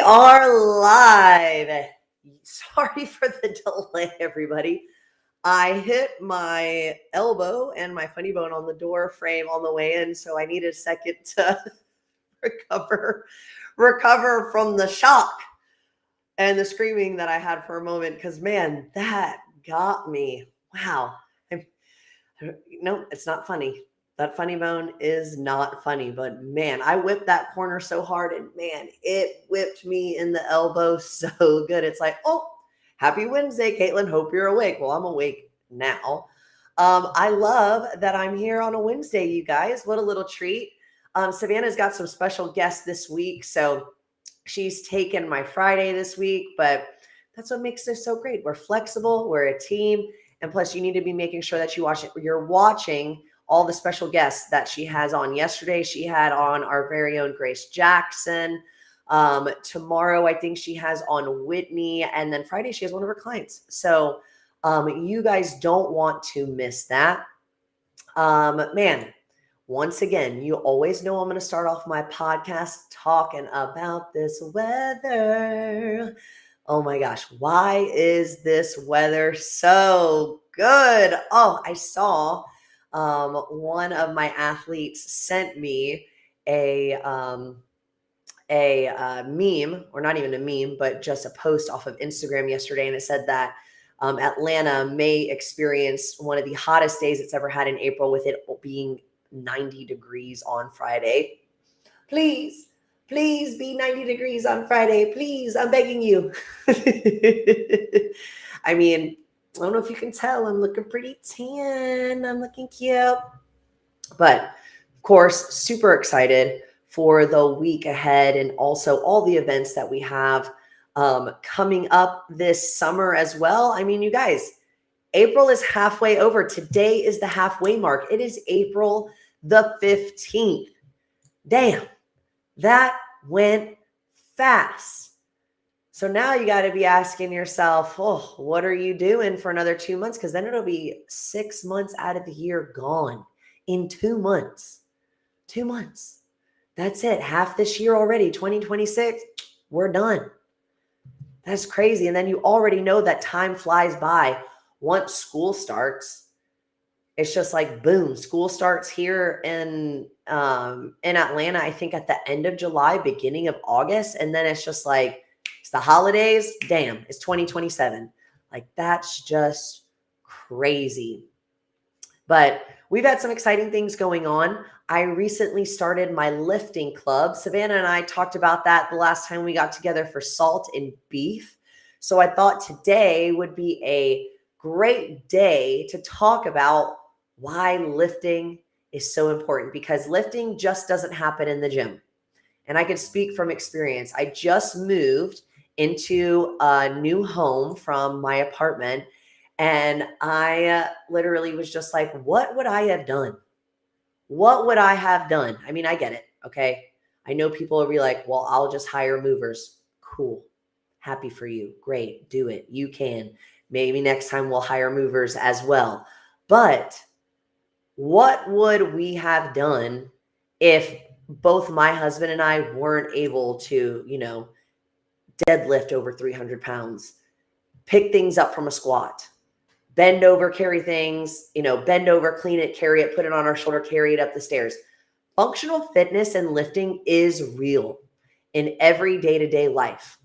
are live. Sorry for the delay, everybody. I hit my elbow and my funny bone on the door frame on the way in, so I needed a second to recover from the shock and the screaming that I had for a moment. Because man, that got me. Wow. No, it's not funny. That funny bone is not funny, but man, I whipped that corner so hard and man, it whipped me in the elbow so good. It's like, oh, happy Wednesday, Caitlin. Hope you're awake. Well, I'm awake now. I love that I'm here on a Wednesday, you guys. What a little treat. Savannah's got some special guests this week. So she's taken my Friday this week, but that's what makes this so great. We're flexible, we're a team. And plus, you need to be making sure that you're watching all the special guests that she has on. Yesterday, she had on our very own Grace Jackson. Tomorrow, I think she has on Whitney. And then Friday, she has one of her clients. So you guys don't want to miss that. Man, once again, you always know I'm going to start off my podcast talking about this weather. Oh my gosh, why is this weather so good? Oh, I saw one of my athletes sent me a meme, or not even a meme, but just a post off of Instagram yesterday. And it said that Atlanta may experience one of the hottest days it's ever had in April, with it being 90 degrees on Friday. Please be 90 degrees on Friday. Please, I'm begging you. I mean, I don't know if you can tell, I'm looking pretty tan. I'm looking cute. But of course, super excited for the week ahead and also all the events that we have coming up this summer as well. I mean, you guys, April is halfway over. Today is the halfway mark. It is April the 15th. Damn. That went fast. So now you got to be asking yourself, oh, what are you doing for another 2 months? Because then it'll be 6 months out of the year gone in 2 months. 2 months. That's it. Half this year already, 2026, we're done. That's crazy. And then you already know that time flies by once school starts. It's just like, boom, school starts here in Atlanta, I think at the end of July, beginning of August. And then it's just like, it's the holidays. Damn, it's 2027. Like, that's just crazy. But we've had some exciting things going on. I recently started my lifting club. Savannah and I talked about that the last time we got together for Salt and Beef. So I thought today would be a great day to talk about why lifting is so important, because lifting just doesn't happen in the gym. And I can speak from experience. I just moved into a new home from my apartment, and I literally was just like, what would I have done? What would I have done? I mean, I get it. Okay. I know people will be like, well, I'll just hire movers. Cool. Happy for you. Great. Do it. You can. Maybe next time we'll hire movers as well. But what would we have done if both my husband and I weren't able to, deadlift over 300 pounds, pick things up from a squat, bend over, carry things, bend over, clean it, carry it, put it on our shoulder, carry it up the stairs? Functional fitness and lifting is real in every day-to-day life.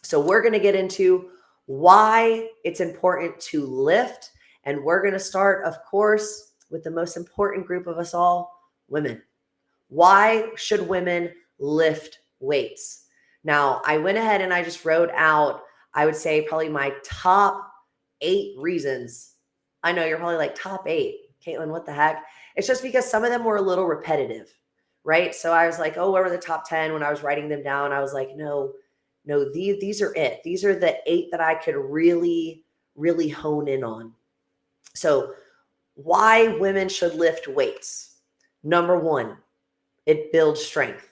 So we're going to get into why it's important to lift. And we're going to start, of course, with the most important group of us all, women. Why should women lift weights? Now, I went ahead and I just wrote out, I would say, probably my top 8 reasons. I know you're probably like, top 8, Caitlin, what the heck? It's just because some of them were a little repetitive, right? So I was like, oh, what were the top 10? When I was writing them down, I was like, no, these are it. These are the 8 that I could really, really hone in on. So why women should lift weights. Number 1, it builds strength.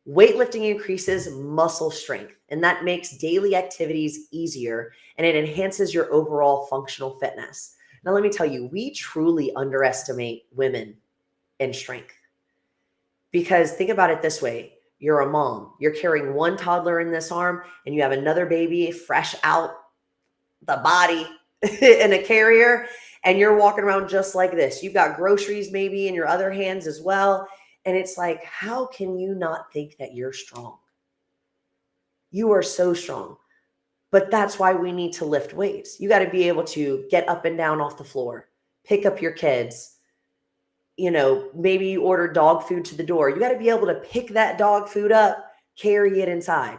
Weightlifting increases muscle strength, and that makes daily activities easier, and it enhances your overall functional fitness. Now, let me tell you, we truly underestimate women in strength, because think about it this way. You're a mom. You're carrying one toddler in this arm and you have another baby fresh out the body in a carrier, and you're walking around just like this. You've got groceries maybe in your other hands as well. And it's like, how can you not think that you're strong? You are so strong. But that's why we need to lift weights. You got to be able to get up and down off the floor, pick up your kids. Maybe you order dog food to the door. You got to be able to pick that dog food up, carry it inside.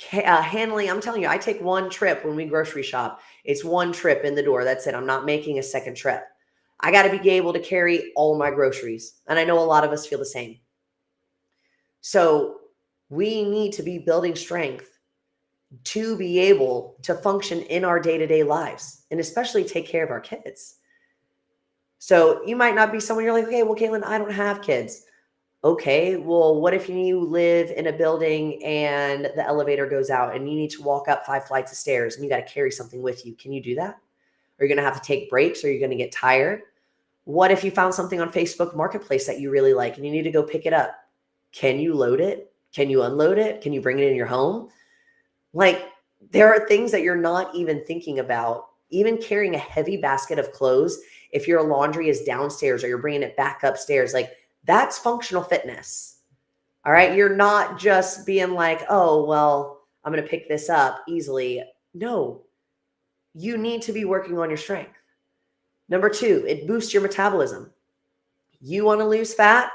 Handling, I'm telling you, I take one trip when we grocery shop. It's one trip in the door. That's it. I'm not making a second trip. I got to be able to carry all my groceries. And I know a lot of us feel the same. So we need to be building strength to be able to function in our day-to-day lives and especially take care of our kids. So you might not be someone you're like, okay, well, Caitlin, I don't have kids. Okay, well, what if you live in a building and the elevator goes out and you need to walk up 5 flights of stairs and you got to carry something with you? Can you do that? Are you going to have to take breaks? Or are you going to get tired? What if you found something on Facebook Marketplace that you really like and you need to go pick it up? Can you load it? Can you unload it? Can you bring it in your home? Like, there are things that you're not even thinking about. Even carrying a heavy basket of clothes, if your laundry is downstairs or you're bringing it back upstairs, like, that's functional fitness. All right. You're not just being like, oh, well, I'm going to pick this up easily. No, you need to be working on your strength. Number 2, it boosts your metabolism. You want to lose fat?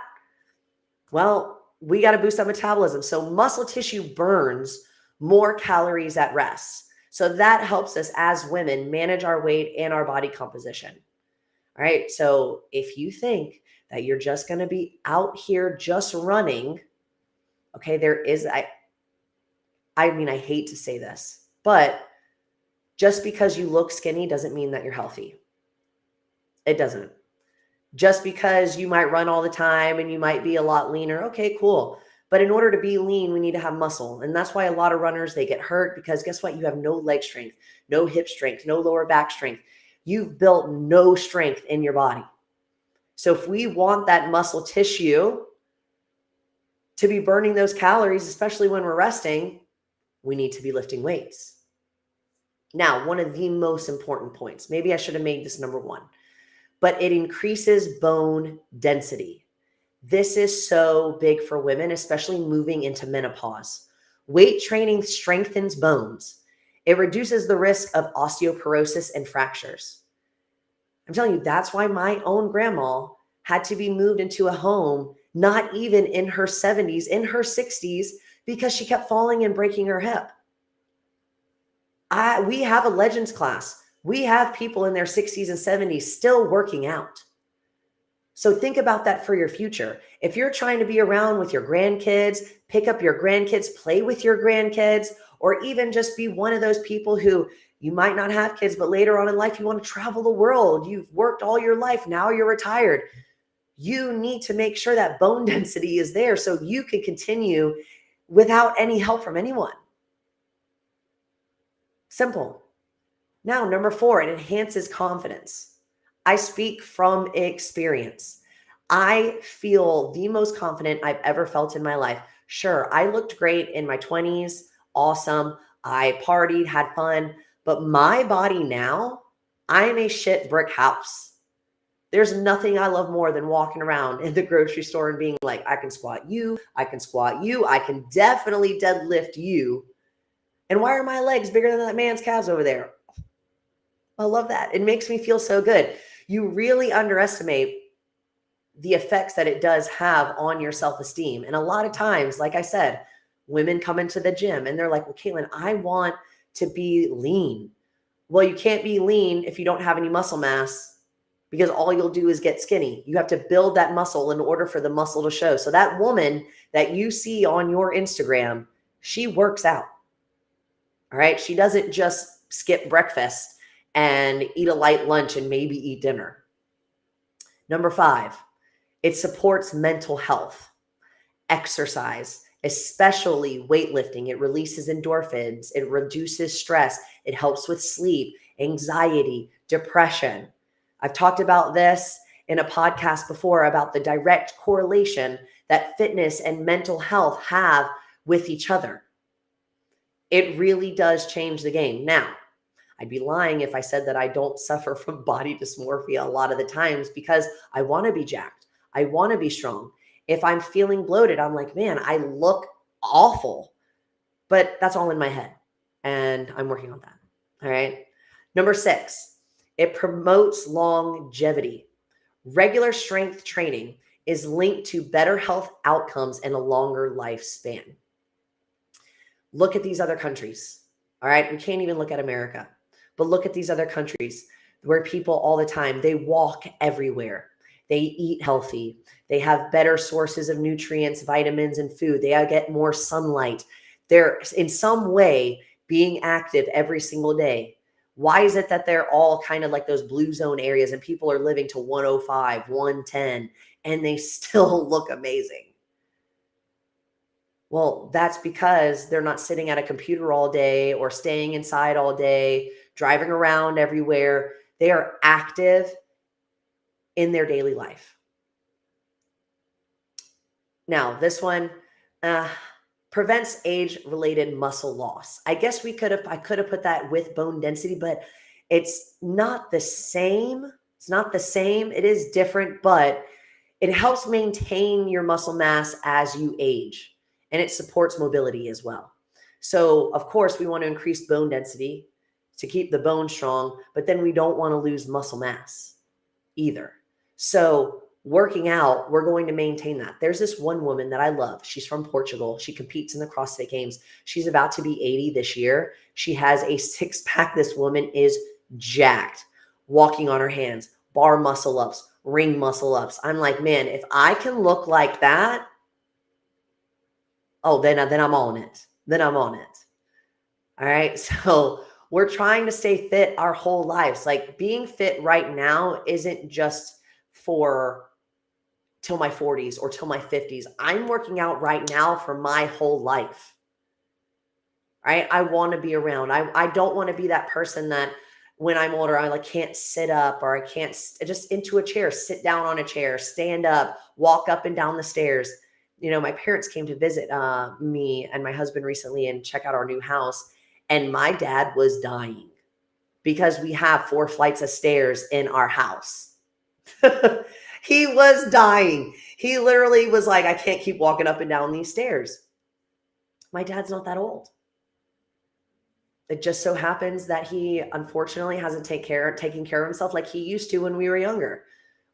Well, we got to boost that metabolism. So muscle tissue burns more calories at rest. So that helps us as women manage our weight and our body composition. All right. So if you think that you're just going to be out here just running, okay, there is, I mean, I hate to say this, but just because you look skinny doesn't mean that you're healthy. It doesn't. Just because you might run all the time and you might be a lot leaner, okay, cool. But in order to be lean, we need to have muscle. And that's why a lot of runners, they get hurt because guess what? You have no leg strength, no hip strength, no lower back strength. You've built no strength in your body. So if we want that muscle tissue to be burning those calories, especially when we're resting, we need to be lifting weights. Now, one of the most important points, maybe I should have made this number 1, but it increases bone density. This is so big for women, especially moving into menopause. Weight training strengthens bones. It reduces the risk of osteoporosis and fractures. I'm telling you, that's why my own grandma had to be moved into a home, not even in her 70s, in her 60s, because she kept falling and breaking her hip. We have a legends class. We have people in their 60s and 70s still working out. So think about that for your future. If you're trying to be around with your grandkids, pick up your grandkids, play with your grandkids, or even just be one of those people who you might not have kids, but later on in life, you want to travel the world. You've worked all your life. Now you're retired. You need to make sure that bone density is there so you can continue without any help from anyone. Simple. Now, number 4, it enhances confidence. I speak from experience. I feel the most confident I've ever felt in my life. Sure, I looked great in my 20s. Awesome. I partied, had fun. But my body now, I'm a shit brick house. There's nothing I love more than walking around in the grocery store and being like, I can squat you. I can squat you. I can definitely deadlift you. And why are my legs bigger than that man's calves over there? I love that. It makes me feel so good. You really underestimate the effects that it does have on your self-esteem. And a lot of times, like I said, women come into the gym and they're like, well, Caitlin, I want to be lean. Well, you can't be lean if you don't have any muscle mass because all you'll do is get skinny. You have to build that muscle in order for the muscle to show. So that woman that you see on your Instagram, she works out. All right. She doesn't just skip breakfast and eat a light lunch and maybe eat dinner. Number 5, it supports mental health. Exercise, especially weightlifting, it releases endorphins, it reduces stress, it helps with sleep, anxiety, depression. I've talked about this in a podcast before about the direct correlation that fitness and mental health have with each other. It really does change the game. Now, I'd be lying if I said that I don't suffer from body dysmorphia a lot of the times because I want to be jacked. I want to be strong. If I'm feeling bloated, I'm like, man, I look awful. But that's all in my head. And I'm working on that. All right. Number 6, it promotes longevity. Regular strength training is linked to better health outcomes and a longer lifespan. Look at these other countries. All right. We can't even look at America, but look at these other countries where people all the time, they walk everywhere. They eat healthy. They have better sources of nutrients, vitamins, and food. They get more sunlight. They're in some way being active every single day. Why is it that they're all kind of like those blue zone areas and people are living to 105, 110, and they still look amazing? Well, that's because they're not sitting at a computer all day or staying inside all day, driving around everywhere. They are active in their daily life. Now, this one prevents age-related muscle loss. I guess I could have put that with bone density, but it's not the same. It's not the same. It is different, but it helps maintain your muscle mass as you age, and it supports mobility as well. So, of course, we want to increase bone density to keep the bone strong, but then we don't want to lose muscle mass either. So, working out, we're going to maintain that. There's this one woman that I love. She's from Portugal. She competes in the CrossFit Games. She's about to be 80 this year. She has a 6-pack. This woman is jacked, walking on her hands, bar muscle ups, ring muscle ups. I'm like, man, if I can look like that, oh, then I'm on it. Then I'm on it. All right. So we're trying to stay fit our whole lives. Like being fit right now isn't just for till my 40s or till my 50s. I'm working out right now for my whole life. Right? I want to be around. I don't want to be that person that when I'm older, I like can't sit up or I can't just into a chair, sit down on a chair, stand up, walk up and down the stairs. You know, my parents came to visit me and my husband recently and check out our new house. And my dad was dying because we have 4 flights of stairs in our house. He was dying. He literally was like, I can't keep walking up and down these stairs. My dad's not that old. It just so happens that he unfortunately hasn't taken care of himself like he used to when we were younger.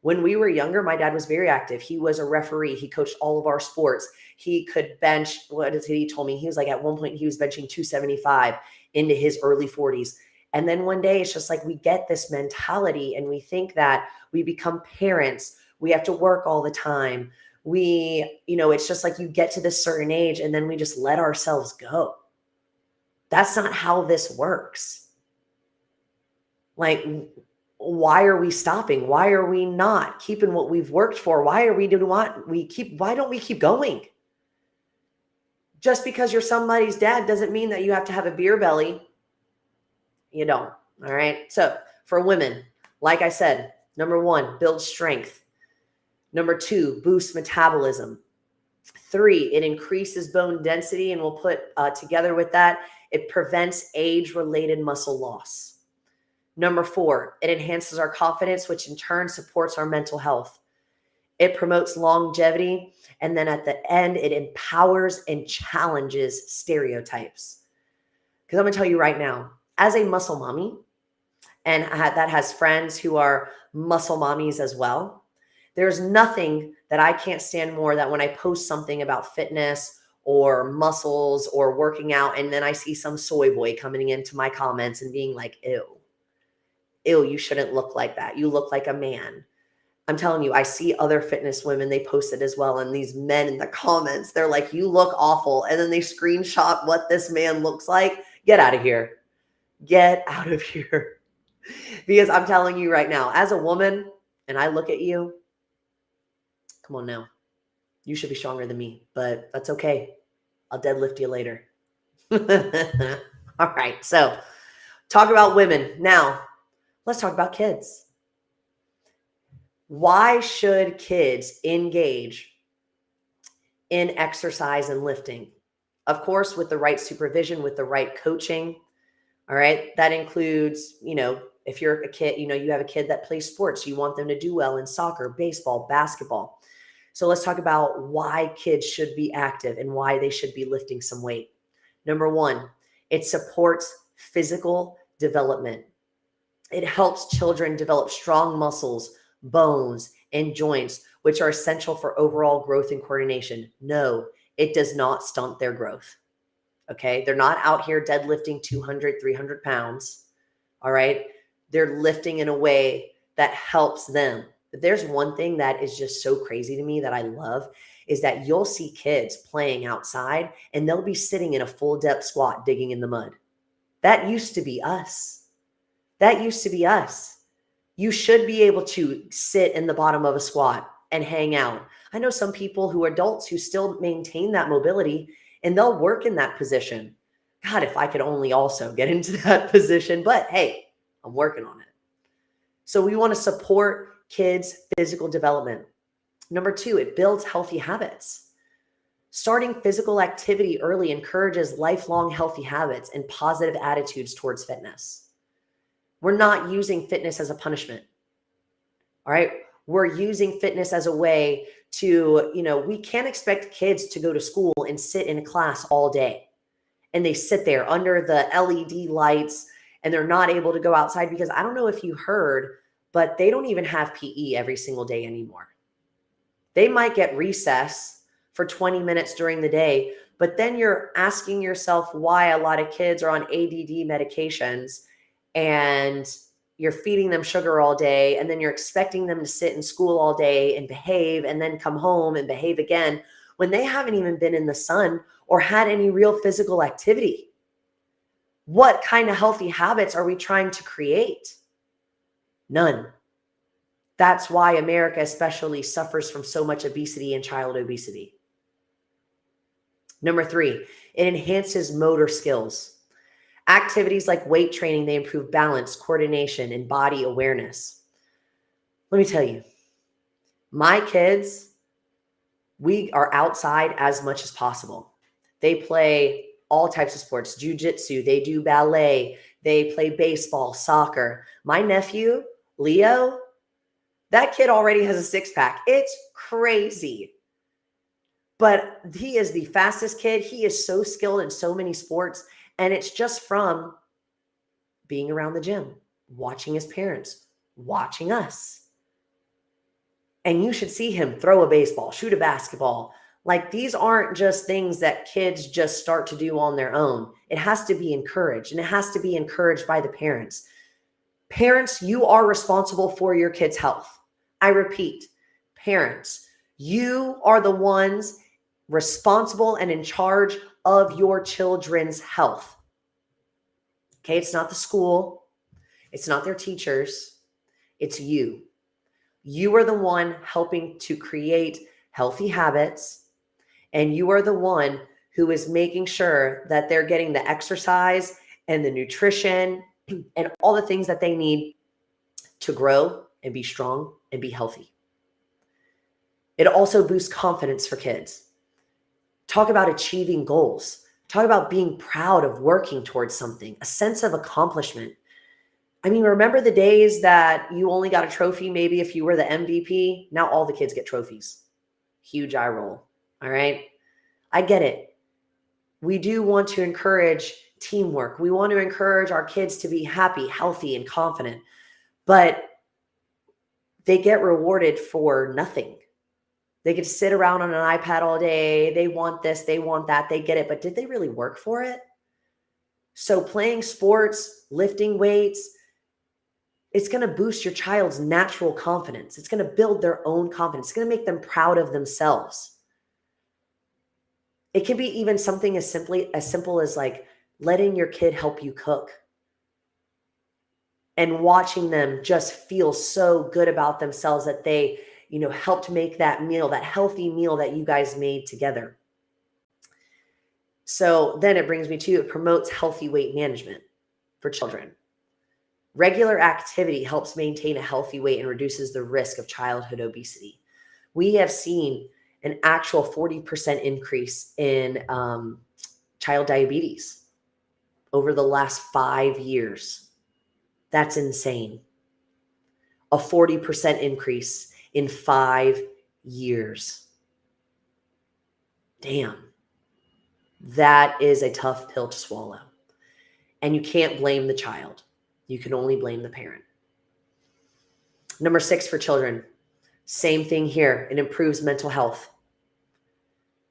When we were younger, my dad was very active. He was a referee. He coached all of our sports. He could bench. What is it? He told me he was like at one point he was benching 275 into his early 40s. And then one day it's just like we get this mentality and we think that we become parents. We have to work all the time. It's just like you get to this certain age and then we just let ourselves go. That's not how this works. Like, why are we stopping? Why are we not keeping what we've worked for? Why don't we keep going? Just because you're somebody's dad doesn't mean that you have to have a beer belly. You don't. All right. So for women, like I said, number 1, build strength. Number 2, boost metabolism. 3, it increases bone density, and we'll put together with that, it prevents age-related muscle loss. Number 4, it enhances our confidence, which in turn supports our mental health. It promotes longevity. And then at the end, it empowers and challenges stereotypes. Because I'm going to tell you right now, as a muscle mommy, and that has friends who are muscle mommies as well, there's nothing that I can't stand more than when I post something about fitness or muscles or working out, and then I see some soy boy coming into my comments and being like, ew, you shouldn't look like that. You look like a man. I'm telling you, I see other fitness women, they post it as well. And these men in the comments, they're like, you look awful. And then they screenshot what this man looks like. Get out of here. Get out of here. Because I'm telling you right now, as a woman, and I look at you, come on now. You should be stronger than me, but that's okay. I'll deadlift you later. All right. So talk about women. Now let's talk about kids. Why should kids engage in exercise and lifting. Of course, with the right supervision, with the right coaching. All right. That includes, if you're a kid, you have a kid that plays sports, you want them to do well in soccer, baseball, basketball. So let's talk about why kids should be active and why they should be lifting some weight. Number one, it supports physical development. It helps children develop strong muscles, bones, and joints, which are essential for overall growth and coordination. No, it does not stunt their growth. Okay. They're not out here deadlifting 200, 300 pounds. All right. They're lifting in a way that helps them. But there's one thing that is just so crazy to me that I love is that you'll see kids playing outside and they'll be sitting in a full depth squat digging in the mud. That used to be us. That used to be us. You should be able to sit in the bottom of a squat and hang out. I know some people who are adults who still maintain that mobility and they'll work in that position. God, if I could only also get into that position, but hey, I'm working on it. So we want to support kids' physical development. Number two, it builds healthy habits. Starting physical activity early encourages lifelong healthy habits and positive attitudes towards fitness. We're not using fitness as a punishment. All right. We're using fitness as a way to, we can't expect kids to go to school and sit in a class all day. And they sit there under the LED lights and they're not able to go outside because I don't know if you heard, but they don't even have PE every single day anymore. They might get recess for 20 minutes during the day, but then you're asking yourself why a lot of kids are on ADD medications and you're feeding them sugar all day, and then you're expecting them to sit in school all day and behave and then come home and behave again when they haven't even been in the sun or had any real physical activity. What kind of healthy habits are we trying to create? None. That's why America especially suffers from so much obesity and child obesity. Number three, it enhances motor skills. Activities like weight training, they improve balance, coordination, and body awareness. Let me tell you, my kids, we are outside as much as possible. They play all types of sports, jujitsu, they do ballet, they play baseball, soccer. My nephew, Leo, that kid already has a six-pack. It's crazy. But he is the fastest kid. He is so skilled in so many sports. And it's just from being around the gym, watching his parents, watching us. And you should see him throw a baseball, shoot a basketball. Like, these aren't just things that kids just start to do on their own. It has to be encouraged, and it has to be encouraged by the parents. Parents, you are responsible for your kids' health. I repeat, parents, you are the ones responsible and in charge of your children's health. Okay, it's not the school. It's not their teachers. It's you. You are the one helping to create healthy habits, and you are the one who is making sure that they're getting the exercise and the nutrition and all the things that they need to grow and be strong and be healthy. It also boosts confidence for kids. Talk about achieving goals. Talk about being proud of working towards something, a sense of accomplishment. I mean, remember the days that you only got a trophy maybe if you were the MVP? Now all the kids get trophies. Huge eye roll. All right. I get it. We do want to encourage teamwork. We want to encourage our kids to be happy, healthy, and confident, but they get rewarded for nothing. They get to sit around on an iPad all day. They want this, they want that, they get it, but did they really work for it? So playing sports, lifting weights, it's going to boost your child's natural confidence. It's going to build their own confidence. It's going to make them proud of themselves. It can be even something as simple as like letting your kid help you cook and watching them just feel so good about themselves that they, helped make that meal, that healthy meal that you guys made together. So then it brings me to, it promotes healthy weight management for children. Regular activity helps maintain a healthy weight and reduces the risk of childhood obesity. We have seen an actual 40% increase in child diabetes over the last 5 years. That's insane. A 40% increase in 5 years. Damn. That is a tough pill to swallow. And you can't blame the child. You can only blame the parent. Number 6 for children. Same thing here. It improves mental health.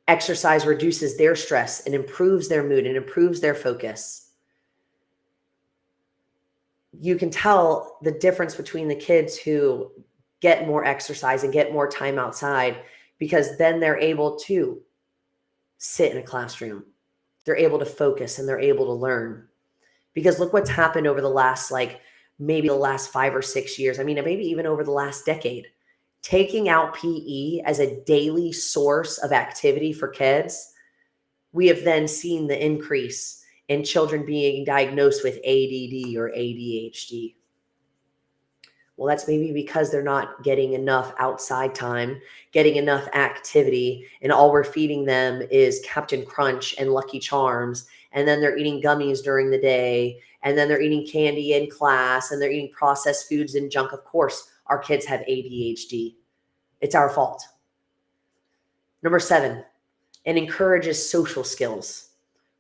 Exercise reduces their stress and improves their mood and improves their focus. You can tell the difference between the kids who get more exercise and get more time outside, because then they're able to sit in a classroom. They're able to focus and they're able to learn. Because look what's happened over the last, maybe the last 5 or 6 years. I mean, maybe even over the last decade. Taking out PE as a daily source of activity for kids, we have then seen the increase in children being diagnosed with ADD or ADHD. Well, that's maybe because they're not getting enough outside time, getting enough activity, and all we're feeding them is Captain Crunch and Lucky Charms, and then they're eating gummies during the day, and then they're eating candy in class, and they're eating processed foods and junk. Of course, our kids have ADHD. It's our fault. Number 7, it encourages social skills.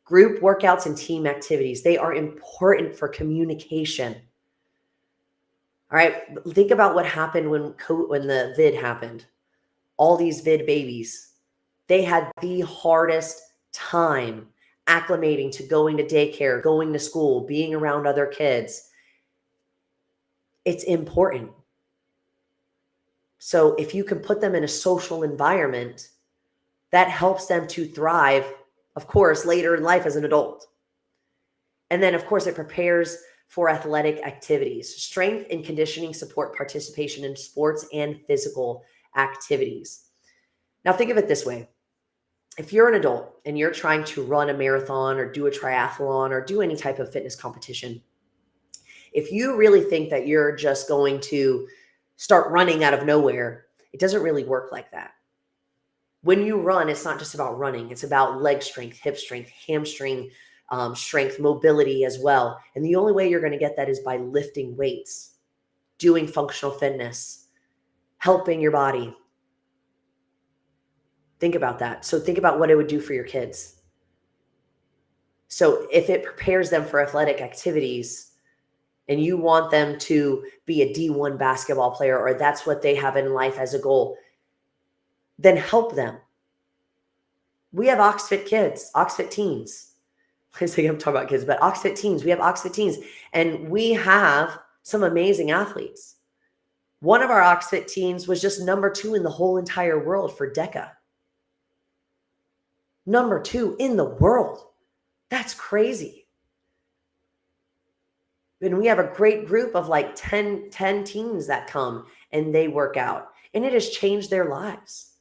Group workouts and team activities, they are important for communication. All right, think about what happened when the vid happened. All these vid babies, they had the hardest time acclimating to going to daycare, going to school, being around other kids. It's important. So if you can put them in a social environment, that helps them to thrive, of course, later in life as an adult. And then, of course, it prepares for athletic activities. Strength and conditioning support participation in sports and physical activities. Now, think of it this way. If you're an adult and you're trying to run a marathon or do a triathlon or do any type of fitness competition, if you really think that you're just going to start running out of nowhere, it doesn't really work like that. When you run, it's not just about running. It's about leg strength, hip strength, hamstring strength, mobility as well. And the only way you're going to get that is by lifting weights, doing functional fitness, helping your body. Think about that. So think about what it would do for your kids. So if it prepares them for athletic activities and you want them to be a D1 basketball player, or that's what they have in life as a goal, then help them. We have OxFit kids, OxFit teens. I think I'm talking about kids, but OxFit teens. We have OxFit teens, and we have some amazing athletes. One of our OxFit teens was just number 2 in the whole entire world for DECA. Number 2 in the world. That's crazy. And we have a great group of 10 teens that come and they work out, and it has changed their lives.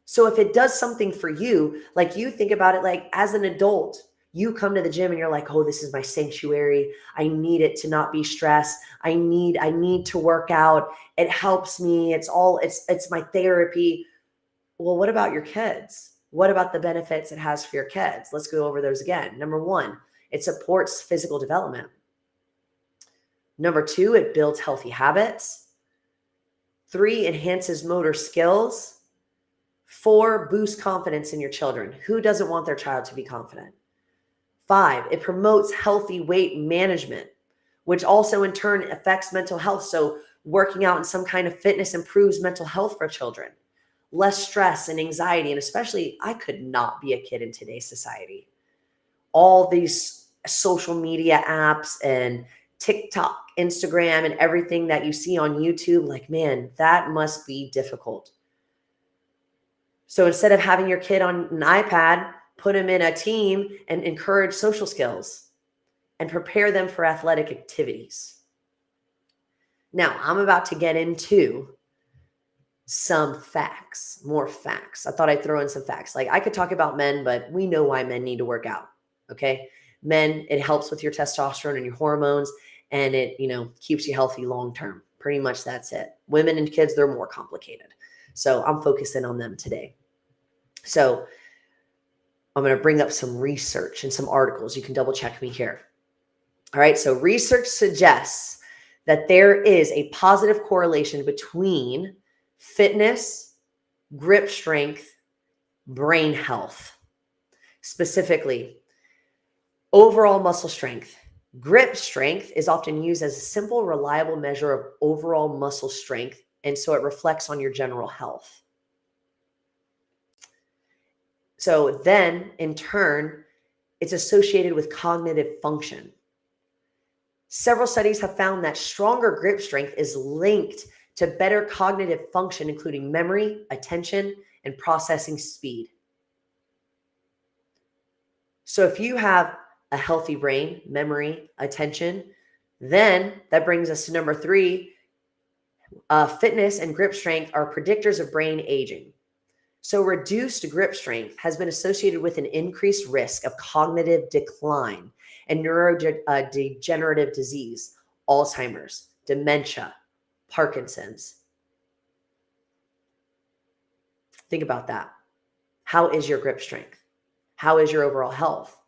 So if it does something for you, you think about it as an adult, you come to the gym and you're like, oh, this is my sanctuary. I need it to not be stressed. I need to work out. It helps me. It's my therapy. Well, what about your kids? What about the benefits it has for your kids? Let's go over those again. Number 1, it supports physical development. Number 2, it builds healthy habits. 3, enhances motor skills. 4, boosts confidence in your children. Who doesn't want their child to be confident? 5, it promotes healthy weight management, which also in turn affects mental health. So working out in some kind of fitness improves mental health for children. Less stress and anxiety, and especially, I could not be a kid in today's society. All these social media apps and TikTok, Instagram, and everything that you see on YouTube, man, that must be difficult. So instead of having your kid on an iPad, put them in a team and encourage social skills and prepare them for athletic activities. Now, I'm about to get into some facts, more facts. I thought I'd throw in some facts. I could talk about men, but we know why men need to work out, okay? Men, it helps with your testosterone and your hormones, and it, keeps you healthy long-term. Pretty much that's it. Women and kids, they're more complicated. So I'm focusing on them today. So I'm going to bring up some research and some articles. You can double check me here. All right. So research suggests that there is a positive correlation between fitness, grip strength, brain health. Specifically, overall muscle strength. Grip strength is often used as a simple, reliable measure of overall muscle strength, and so it reflects on your general health. So then, in turn, it's associated with cognitive function. Several studies have found that stronger grip strength is linked to better cognitive function, including memory, attention, and processing speed. So if you have a healthy brain, memory, attention, then that brings us to number 3. Fitness and grip strength are predictors of brain aging. So reduced grip strength has been associated with an increased risk of cognitive decline and neurodegenerative disease, Alzheimer's, dementia, Parkinson's. Think about that. How is your grip strength? How is your overall health?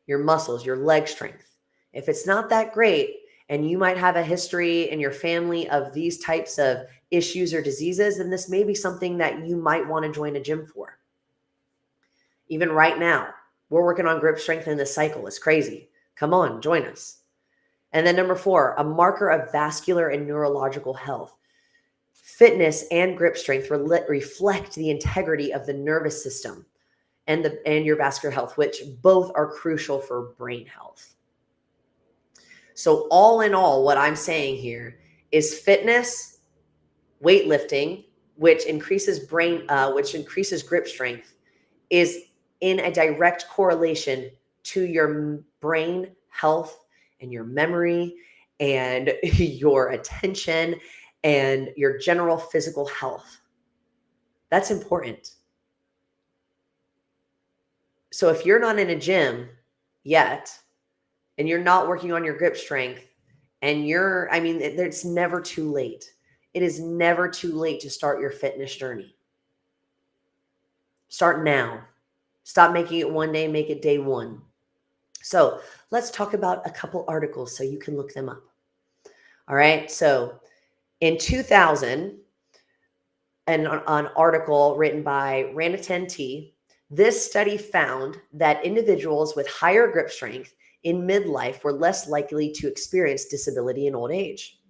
Your muscles, your leg strength? If it's not that great, and you might have a history in your family of these types of issues or diseases, then this may be something that you might want to join a gym for. Even right now, we're working on grip strength in this cycle. It's crazy. Come on, join us. And then number 4, a marker of vascular and neurological health. Fitness and grip strength reflect the integrity of the nervous system and your vascular health, which both are crucial for brain health. So all in all, what I'm saying here is fitness, weightlifting, which increases grip strength, is in a direct correlation to your brain health and your memory and your attention and your general physical health. That's important. So if you're not in a gym yet, and you're not working on your grip strength, and it's never too late. It is never too late to start your fitness journey. Start now. Stop making it one day, make it day one. So let's talk about a couple articles so you can look them up. All right. So in 2000, an article written by Ranatan T, this study found that individuals with higher grip strength in midlife were less likely to experience disability in old age.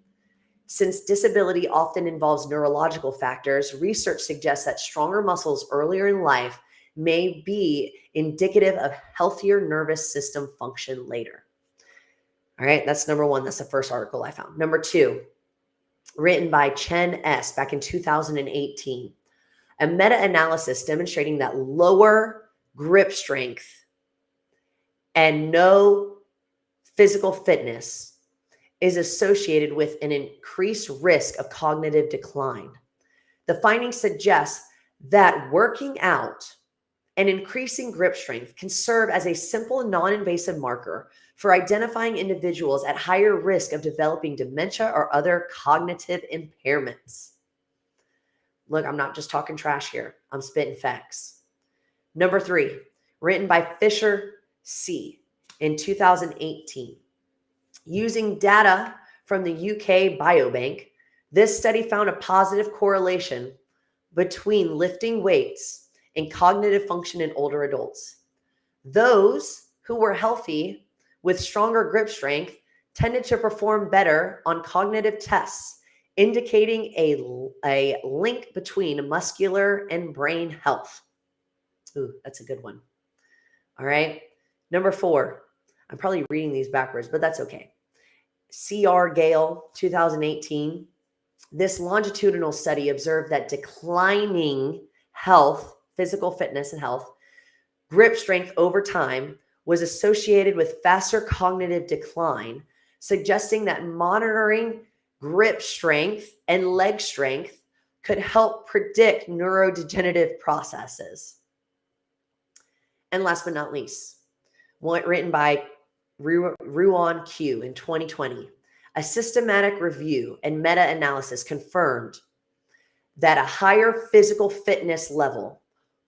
Since disability often involves neurological factors, research suggests that stronger muscles earlier in life may be indicative of healthier nervous system function later. All right, that's number 1. That's the first article I found. Number 2, written by Chen S. back in 2018, a meta-analysis demonstrating that lower grip strength and no physical fitness is associated with an increased risk of cognitive decline. The findings suggest that working out and increasing grip strength can serve as a simple, non-invasive marker for identifying individuals at higher risk of developing dementia or other cognitive impairments. Look, I'm not just talking trash here. I'm spitting facts. Number 3, written by Fisher C. in 2018. Using data from the UK Biobank, this study found a positive correlation between lifting weights and cognitive function in older adults. Those who were healthy with stronger grip strength tended to perform better on cognitive tests, indicating a link between muscular and brain health. Ooh, that's a good one. All right. Number 4, I'm probably reading these backwards, but that's okay. C.R. Gale, 2018. This longitudinal study observed that declining health, physical fitness and health, grip strength over time was associated with faster cognitive decline, suggesting that monitoring grip strength and leg strength could help predict neurodegenerative processes. And last but not least, written by Ruan Q in 2020, a systematic review and meta-analysis confirmed that a higher physical fitness level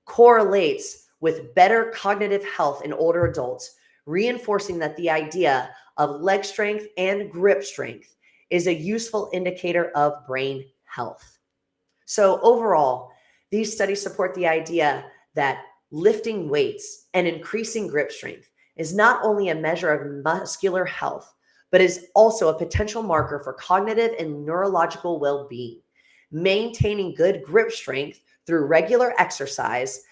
correlates with better cognitive health in older adults, reinforcing that the idea of leg strength and grip strength is a useful indicator of brain health. So overall, these studies support the idea that lifting weights and increasing grip strength is not only a measure of muscular health, but is also a potential marker for cognitive and neurological well-being. Maintaining good grip strength through regular exercise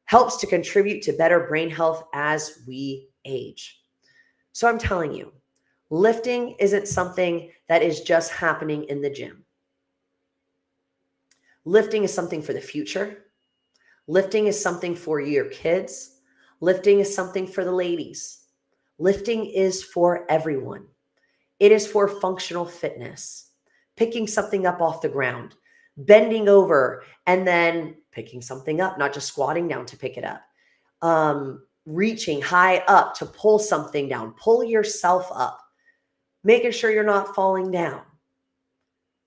helps to contribute to better brain health as we age. So I'm telling you, lifting isn't something that is just happening in the gym. Lifting is something for the future. Lifting is something for your kids. Lifting is something for the ladies. Lifting is for everyone. It is for functional fitness, picking something up off the ground, bending over and then picking something up, not just squatting down to pick it up, reaching high up to pull something down, pull yourself up, making sure you're not falling down.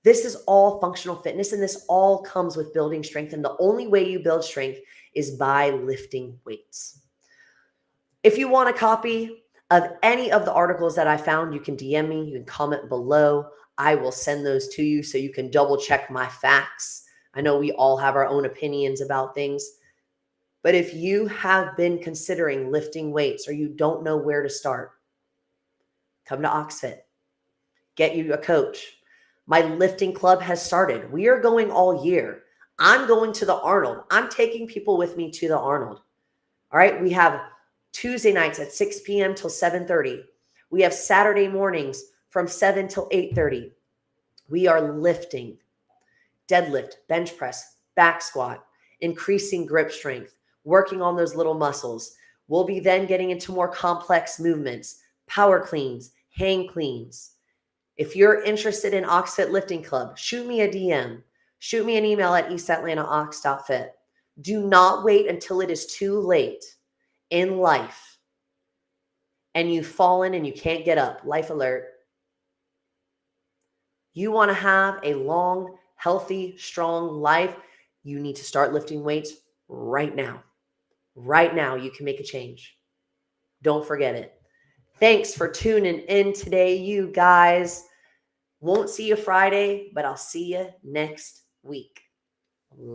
This is all functional fitness, and this all comes with building strength. And the only way you build strength is by lifting weights. If you want a copy of any of the articles that I found, you can DM me, you can comment below. I will send those to you so you can double check my facts. I know we all have our own opinions about things, but if you have been considering lifting weights or you don't know where to start, come to OxFit. Get you a coach. My lifting club has started. We are going all year. I'm going to the Arnold. I'm taking people with me to the Arnold. All right. We have Tuesday nights at 6 p.m. till 7:30. We have Saturday mornings from 7 till 8:30. We are lifting, deadlift, bench press, back squat, increasing grip strength, working on those little muscles. We'll be then getting into more complex movements, power cleans, hang cleans. If you're interested in OxFit Lifting Club, shoot me a DM. Shoot me an email at eastatlantaaox.fit. Do not wait until it is too late in life and you've fallen and you can't get up. Life alert. You want to have a long, healthy, strong life, you need to start lifting weights right now. Right now, you can make a change. Don't forget it. Thanks for tuning in today, you guys. Won't see you Friday, but I'll see you next week.